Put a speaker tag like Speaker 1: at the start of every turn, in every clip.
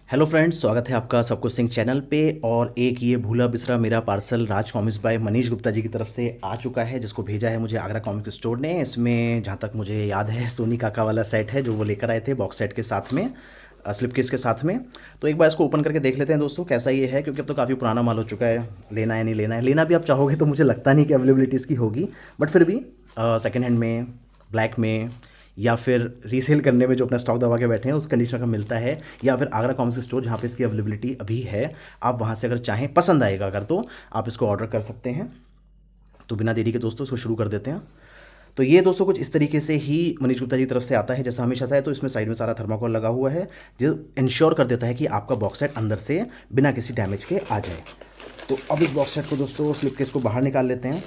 Speaker 1: Hello friends, स्वागत है आपका सबकुछ सिंह चैनल पे। और एक ये भूला बिसरा मेरा parcel Raj comics by Manish Gupta ji की तरफ से आ चुका है, जिसको भेजा है मुझे आगरा कॉमिक स्टोर ने। इसमें जहाँ तक मुझे याद है सोनी काका वाला सेट है जो वो लेकर आए थे बॉक्स सेट के साथ में, स्लिप केस के साथ में। तो एक बार इसको ओपन करके देख लेते हैं दोस्तों कैसा ये है, क्योंकि अब तो काफ़ी पुराना माल हो चुका है। लेना है नहीं लेना है, लेना भी आप चाहोगे तो मुझे लगता नहीं कि अवेलेबिलिटी इसकी होगी, बट फिर भी सेकेंड हैंड में, ब्लैक में, या फिर रीसेल करने में जो अपना स्टॉक दबा के बैठे हैं उस कंडीशन का मिलता है, या फिर आगरा कॉमिक्स स्टोर जहाँ पे इसकी अवेलेबिलिटी अभी है, आप वहाँ से अगर चाहें, पसंद आएगा अगर, तो आप इसको ऑर्डर कर सकते हैं। तो बिना देरी के दोस्तों इसको शुरू कर देते हैं। तो ये दोस्तों कुछ इस तरीके से ही मनीष गुप्ता जी की तरफ से आता है जैसा हमेशा से है। तो इसमें साइड में सारा थर्माकोल लगा हुआ है जो इंश्योर कर देता है कि आपका बॉक्स सेट अंदर से बिना किसी डैमेज के आ जाए। तो अब इस बॉक्स सेट को दोस्तों स्लिप केस को बाहर निकाल लेते हैं,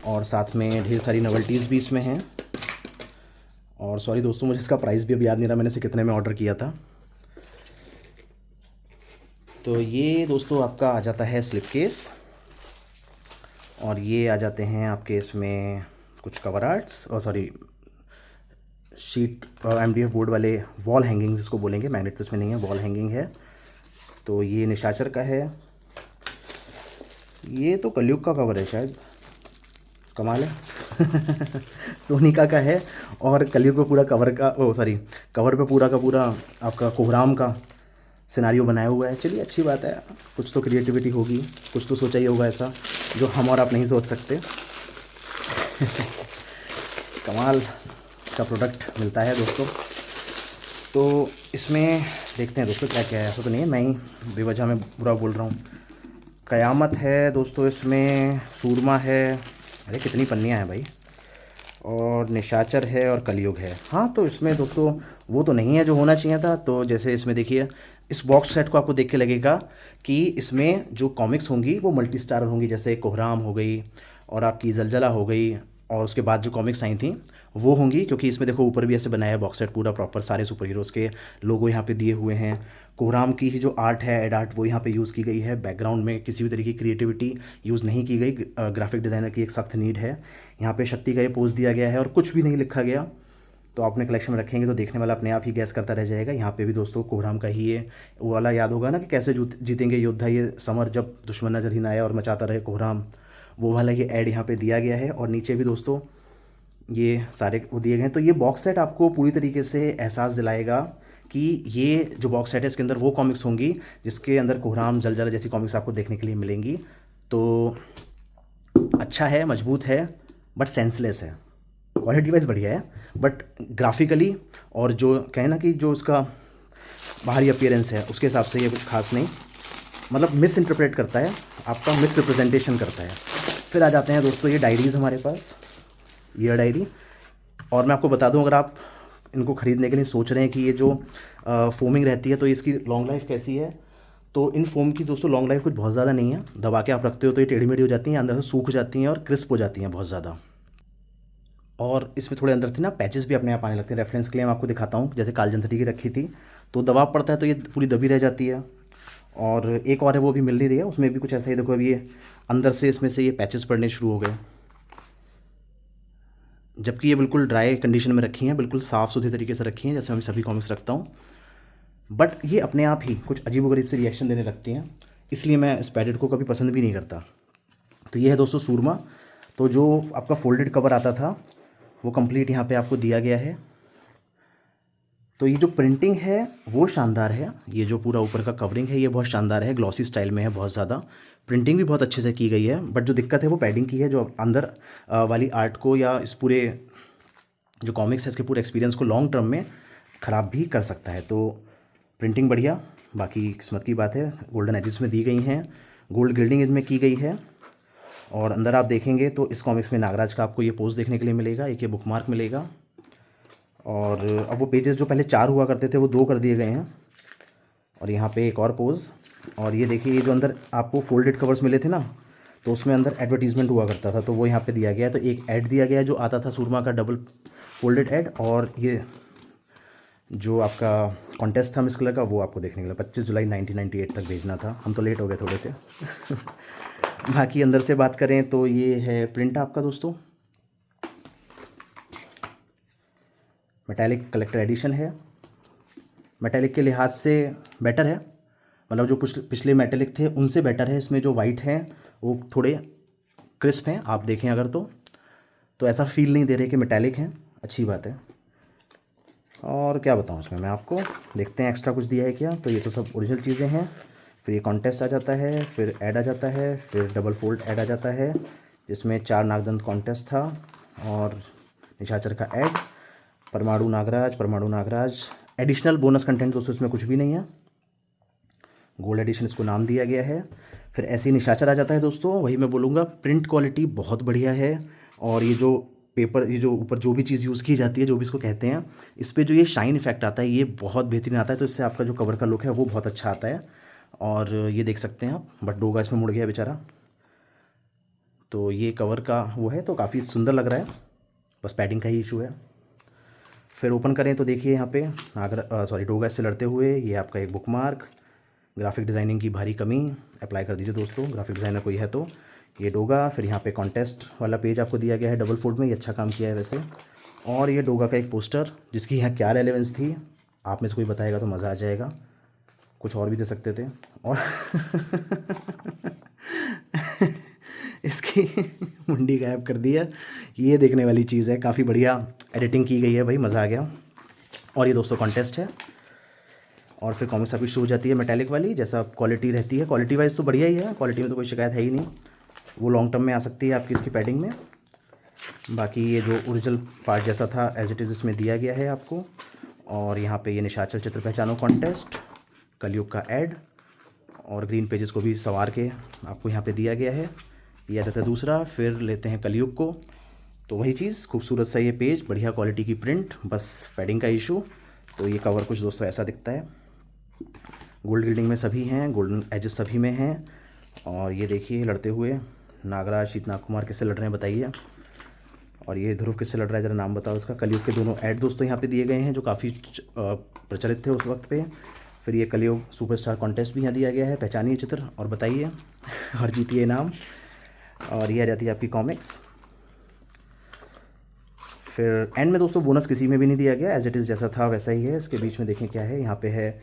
Speaker 1: और साथ में ढेर सारी नोवेल्टीज़ भी इसमें हैं। और सॉरी दोस्तों, मुझे इसका प्राइस भी अब याद नहीं रहा मैंने इसे कितने में ऑर्डर किया था। तो ये दोस्तों आपका आ जाता है स्लिप केस, और ये आ जाते हैं आपके इसमें कुछ कवर आर्ट्स, और सॉरी शीट MDF बोर्ड वाले वॉल हैंगिंग जिसको बोलेंगे, मैग्नेट तो इसमें नहीं है, वॉल हैंगिंग है। तो ये निशाचर का है, ये तो कलयुग का कवर है शायद, कमाल है। सोनिका का है, और कलयुग को पूरा कवर का, ओ सॉरी, कवर पे पूरा का पूरा आपका कोहराम का सिनारियो बनाया हुआ है। चलिए अच्छी बात है, कुछ तो क्रिएटिविटी होगी, कुछ तो सोचा ही होगा ऐसा जो हम और आप नहीं सोच सकते। कमाल का प्रोडक्ट मिलता है दोस्तों। तो इसमें देखते हैं दोस्तों क्या क्या है। ऐसा तो नहीं है मैं ही बेवजह में बुरा बोल रहा हूँ। क़यामत है दोस्तों, इसमें सूरमा है, अरे कितनी पन्नियाँ हैं भाई, और निशाचर है, और कलयुग है। हाँ, तो इसमें दोस्तों वो तो नहीं है जो होना चाहिए था। तो जैसे इसमें देखिए, इस बॉक्स सेट को आपको देख के लगेगा कि इसमें जो कॉमिक्स होंगी वो मल्टी स्टारर होंगी, जैसे कोहराम हो गई, और आपकी जलजला हो गई, और उसके बाद जो कॉमिक्स आई थी वो होंगी। क्योंकि इसमें देखो ऊपर भी ऐसे बनाया है बॉक्स सेट पूरा प्रॉपर, सारे सुपर हीरोज़ के लोगो यहाँ पे दिए हुए हैं। कोहराम की ही जो आर्ट है, एड आर्ट, वो यहाँ पे यूज़ की गई है। बैकग्राउंड में किसी भी तरीके की क्रिएटिविटी यूज़ नहीं की गई, ग्राफिक डिज़ाइनर की एक सख्त नीड है। यहाँ पे शक्ति का ये पोज दिया गया है, और कुछ भी नहीं लिखा गया। तो आपने कलेक्शन में रखेंगे तो देखने वाला अपने आप ही गैस करता रह जाएगा। यहाँ पे भी दोस्तों कोहराम का ही ये वो वाला याद होगा ना कि कैसे जीतेंगे योद्धा ये समर जब दुश्मन नजर ही ना आए और मचाता रहे कोहराम, वो वाला ये ऐड यहाँ पे दिया गया है। और नीचे भी दोस्तों ये सारे वो दिए गए हैं। तो ये बॉक्स सेट आपको पूरी तरीके से एहसास दिलाएगा कि ये जो बॉक्स सेट है इसके अंदर वो कॉमिक्स होंगी जिसके अंदर कोहराम, जलजला जैसी कॉमिक्स आपको देखने के लिए मिलेंगी। तो अच्छा है, मजबूत है, बट सेंसलेस है। क्वालिटी वाइज बढ़िया है, बट ग्राफिकली और जो कहें ना कि जो उसका बाहरी अपीयरेंस है उसके हिसाब से ये कुछ खास नहीं, मतलब मिस इंटरप्रेट करता है, आपका मिस रिप्रेजेंटेशन करता है। फिर आ जाते हैं दोस्तों ये डायरीज़ हमारे पास, ये डायरी। और मैं आपको बता दूं, अगर आप इनको ख़रीदने के लिए सोच रहे हैं कि ये जो फोमिंग रहती है तो इसकी लॉन्ग लाइफ कैसी है, तो इन फोम की दोस्तों लॉन्ग लाइफ कुछ बहुत ज़्यादा नहीं है। दबा के आप रखते हो तो ये टेढ़ी मेढ़ी हो जाती हैं, अंदर से सूख जाती हैं और क्रिस्प हो जाती हैं बहुत ज़्यादा। और इसमें थोड़े अंदर थी ना पैचेस भी अपने आप आने लगते हैं। रेफरेंस के लिए मैं आपको दिखाता हूँ, जैसे कालजंतरी की रखी थी तो दबाव पड़ता है तो ये पूरी दबी रह जाती है। और एक और है वो भी मिल नहीं रही है, उसमें भी कुछ ऐसा ही, देखो अभी ये अंदर से इसमें से ये पैचेस पड़ने शुरू हो गए, जबकि ये बिल्कुल ड्राई कंडीशन में रखी हैं, बिल्कुल साफ़ सुथरी तरीके से रखी हैं जैसे मैं सभी कॉमिक्स रखता हूँ। बट ये अपने आप ही कुछ अजीबोगरीब से रिएक्शन देने लगती हैं, इसलिए मैं इस पैडेड को कभी पसंद भी नहीं करता। तो ये है दोस्तों सूरमा। तो जो आपका फोल्डेड कवर आता था वो कंप्लीट यहाँ पे आपको दिया गया है। तो ये जो प्रिंटिंग है वो शानदार है, ये जो पूरा ऊपर का कवरिंग है ये बहुत शानदार है, ग्लॉसी स्टाइल में है, बहुत ज़्यादा प्रिंटिंग भी बहुत अच्छे से की गई है। बट जो दिक्कत है वो पैडिंग की है, जो अंदर वाली आर्ट को या इस पूरे जो कॉमिक्स है इसके पूरे एक्सपीरियंस को लॉन्ग टर्म में ख़राब भी कर सकता है। तो प्रिंटिंग बढ़िया, बाकी किस्मत की बात है। गोल्डन एजेस में दी गई हैं, गोल्ड गिल्डिंग इनमें की गई है। और अंदर आप देखेंगे तो इस कॉमिक्स में नागराज का आपको ये पोज देखने के लिए मिलेगा, एक ये बुकमार्क मिलेगा। और अब वो पेजेस जो पहले 4 हुआ करते थे वो 2 कर दिए गए हैं, और यहाँ पे एक और पोज। और ये देखिए, ये जो अंदर आपको फोल्डेड कवर्स मिले थे ना, तो उसमें अंदर एडवर्टीजमेंट हुआ करता था तो वो यहाँ पे दिया गया है। तो एक ऐड दिया गया है जो आता था सूरमा का, डबल फोल्डेड ऐड। और ये जो आपका कॉन्टेस्ट था मिस कलर का वो आपको देखने के लिए 25 जुलाई 1998 तक भेजना था, हम तो लेट हो गए थोड़े से। बाकी अंदर से बात करें तो ये है प्रिंट आपका दोस्तों, मेटालिक कलेक्टर एडिशन है। मेटेलिक के लिहाज से बेटर है, मतलब जो पिछले मेटेलिक थे उनसे बेटर है। इसमें जो वाइट हैं वो थोड़े क्रिस्प हैं, आप देखें अगर तो ऐसा फील नहीं दे रहे कि मेटेलिक हैं, अच्छी बात है। और क्या बताऊँ इसमें मैं आपको, देखते हैं एक्स्ट्रा कुछ दिया है क्या। तो ये तो सब ओरिजिनल चीज़ें हैं। फिर ये कॉन्टेस्ट आ जाता है, फिर ऐड आ जाता है, फिर डबल फोल्ड ऐड आ जाता है जिसमें 4 नागदंत कॉन्टेस्ट था और निशाचर का ऐड, परमाणु नागराज एडिशनल बोनस कंटेंट दोस्तों इसमें कुछ भी नहीं है, गोल्ड एडिशन इसको नाम दिया गया है। फिर ऐसे ही निशाचर आ जाता है दोस्तों, वही मैं बोलूँगा प्रिंट क्वालिटी बहुत बढ़िया है। और ये जो पेपर, ये जो ऊपर जो भी चीज़ यूज़ की जाती है, जो भी इसको कहते हैं, इस पर जो ये शाइन इफेक्ट आता है ये बहुत बेहतरीन आता है। तो इससे आपका जो कवर का लुक है वो बहुत अच्छा आता है। और ये देख सकते हैं आप, बट डोगा इसमें मुड़ गया बेचारा। तो ये कवर का वो है, तो काफ़ी सुंदर लग रहा है, बस पैडिंग का ही इशू है। फिर ओपन करें तो देखिए यहाँ पे डोगा इससे लड़ते हुए, ये आपका एक बुक मार्क, ग्राफिक डिज़ाइनिंग की भारी कमी, अप्लाई कर दीजिए दोस्तों, ग्राफिक डिज़ाइनर कोई है तो। ये डोगा, फिर यहाँ पे कॉन्टेस्ट वाला पेज आपको दिया गया है डबल फोल्ड में, ये अच्छा काम किया है वैसे। और ये डोगा का एक पोस्टर, जिसकी यहाँ क्या रेलेवेंस थी, आप में से कोई बताएगा तो मज़ा आ जाएगा, कुछ और भी दे सकते थे। और इसकी मुंडी गायब कर दी है, ये देखने वाली चीज़ है, काफ़ी बढ़िया एडिटिंग की गई है भाई, मज़ा आ गया। और ये दोस्तों कॉन्टेस्ट है। और फिर कॉमिक्स अभी शुरू हो जाती है मेटेलिक वाली, जैसा क्वालिटी रहती है, क्वालिटी वाइज तो बढ़िया ही है, क्वालिटी में तो कोई शिकायत है ही नहीं, वो लॉन्ग टर्म में आ सकती है आपकी इसकी पैडिंग में। बाकी ये जो ओरिजिनल पार्ट जैसा था एज इट इज़ इसमें दिया गया है आपको। और यहाँ पे ये निशाचर चित्र पहचानो कॉन्टेस्ट, कलयुग का ऐड, और ग्रीन पेजेस को भी संवार के आपको यहाँ पे दिया गया है। ये आ जाता है दूसरा। फिर लेते हैं कलयुग को, तो वही चीज़, खूबसूरत सा ये पेज, बढ़िया क्वालिटी की प्रिंट, बस पैडिंग का इशू। तो ये कवर कुछ दोस्तों ऐसा दिखता है, गोल्ड गिल्डिंग में सभी हैं, गोल्डन एजेस सभी में हैं। और ये देखिए लड़ते हुए नागराज शीतनाग कुमार किससे लड़ रहे हैं बताइए। और ये ध्रुव किससे लड़ रहा है, ज़रा नाम बताओ उसका। कलयुग के दोनों ऐड दोस्तों यहाँ पे दिए गए हैं जो काफ़ी प्रचलित थे उस वक्त पे। फिर ये कलयुग सुपरस्टार कॉन्टेस्ट भी यहाँ दिया गया है, पहचानिए चित्र और बताइए और जीतिए इनाम। और ये आ जाती है आपकी कॉमिक्स। फिर एंड में दोस्तों बोनस किसी में भी नहीं दिया गया, एज इट इज़ जैसा था वैसा ही है। इसके बीच में देखें क्या है, यहाँ पे है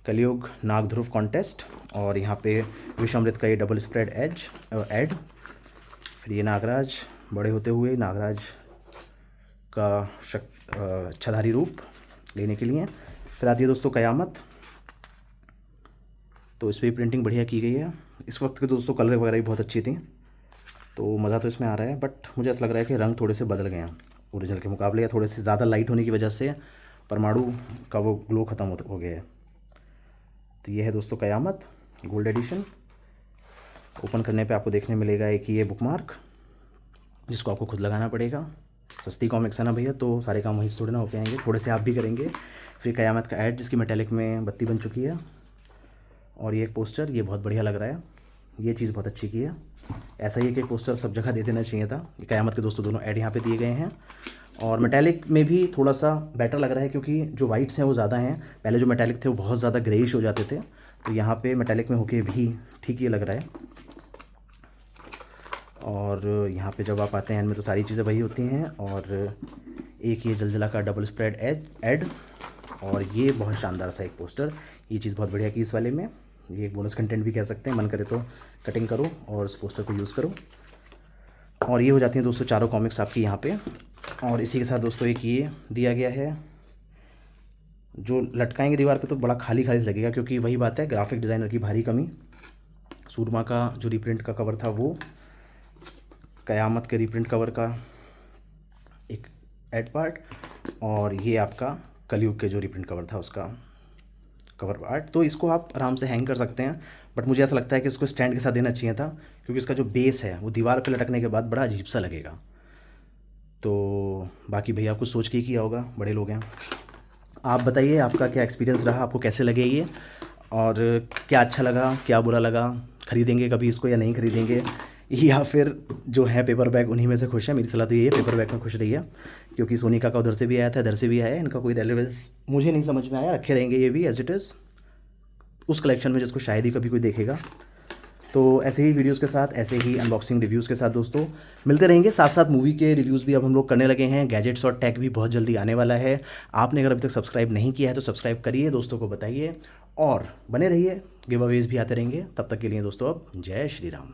Speaker 1: कलयुग नाग ध्रुव कॉन्टेस्ट, और यहाँ पे विषामृत का ये डबल स्प्रेड ऐड। फिर ये नागराज बड़े होते हुए, नागराज का इच्छाधारी रूप लेने के लिए। फिर आती है दोस्तों कयामत, तो इस पर प्रिंटिंग बढ़िया की गई है। इस वक्त के दोस्तों कलर वगैरह भी बहुत अच्छी थी, तो मज़ा तो इसमें आ रहा है। बट मुझे ऐसा लग रहा है कि रंग थोड़े से बदल गए हैं ओरिजिनल के मुकाबले, या थोड़े से ज़्यादा लाइट होने की वजह से परमाणु का वो ग्लो ख़त्म हो गया है। तो ये है दोस्तों कयामत गोल्ड एडिशन। ओपन करने पे आपको देखने मिलेगा एक ये बुक मार्क, जिसको आपको खुद लगाना पड़ेगा। सस्ती कॉमिक्स है ना भैया, तो सारे काम वहीं से थोड़े ना होके आएंगे, थोड़े से आप भी करेंगे। फिर कयामत का ऐड, जिसकी मेटेलिक में बत्ती बन चुकी है। और ये एक पोस्टर, ये बहुत बढ़िया लग रहा है, ये चीज़ बहुत अच्छी की है। ऐसा ही एक पोस्टर सब जगह दे देना चाहिए था। कयामत के दोस्तों दोनों ऐड यहाँ पे दिए गए हैं। और मेटेलिक में भी थोड़ा सा बेटर लग रहा है, क्योंकि जो वाइट्स हैं वो ज़्यादा हैं। पहले जो मेटेलिक थे वो बहुत ज़्यादा ग्रेइश हो जाते थे, तो यहाँ पे मेटेलिक में होके भी ठीक ये लग रहा है। और यहाँ पे जब आप आते हैं एंड में तो सारी चीज़ें वही होती हैं। और एक ये जलजला का डबल स्प्रेड ऐड, और ये बहुत शानदार सा एक पोस्टर, ये चीज़ बहुत बढ़िया की इस वाले में। ये एक बोनस कंटेंट भी कह सकते हैं, मन करे तो कटिंग करो और इस पोस्टर को यूज़ करो। और ये हो जाती हैं दोस्तों चारों कॉमिक्स आपकी यहाँ पे। और इसी के साथ दोस्तों एक ये दिया गया है, जो लटकाएंगे दीवार पे तो बड़ा खाली खाली लगेगा, क्योंकि वही बात है, ग्राफिक डिज़ाइनर की भारी कमी। सूरमा का जो रीप्रिंट का कवर था वो, कयामत के रीप्रिंट कवर का एक एड पार्ट, और ये आपका कलयुग के जो रीप्रिंट कवर था उसका कवर आर्ट। तो इसको आप आराम से हैंग कर सकते हैं, बट मुझे ऐसा लगता है कि इसको स्टैंड के साथ देना चाहिए था, क्योंकि इसका जो बेस है वो दीवार पे लटकने के बाद बड़ा अजीब सा लगेगा। तो बाकी भैया कुछ सोच के ही किया होगा, बड़े लोग हैं। आप बताइए आपका क्या एक्सपीरियंस रहा, आपको कैसे लगे ये, और क्या अच्छा लगा क्या बुरा लगा, ख़रीदेंगे कभी इसको या नहीं ख़रीदेंगे, या फिर जो है पेपर बैग उन्हीं में से खुश है। मेरी सलाह तो ये है पेपर बैग में खुश रहिए, क्योंकि सोनिका का उधर से भी आया था इधर से भी आया, इनका कोई रेलेवेंस मुझे नहीं समझ में आया। रखे रहेंगे ये भी एज इट इज़ उस कलेक्शन में जिसको शायद ही कभी कोई देखेगा। तो ऐसे ही वीडियोज़ के साथ, ऐसे ही अनबॉक्सिंग रिव्यूज़ के साथ दोस्तों मिलते रहेंगे। साथ साथ मूवी के रिव्यूज़ भी अब हम लोग करने लगे हैं, गैजेट्स और टेक भी बहुत जल्दी आने वाला है। आपने अगर अभी तक सब्सक्राइब नहीं किया है तो सब्सक्राइब करिए, दोस्तों को बताइए और बने रहिए, गिव अवेज भी आते रहेंगे। तब तक के लिए दोस्तों अब जय श्री राम।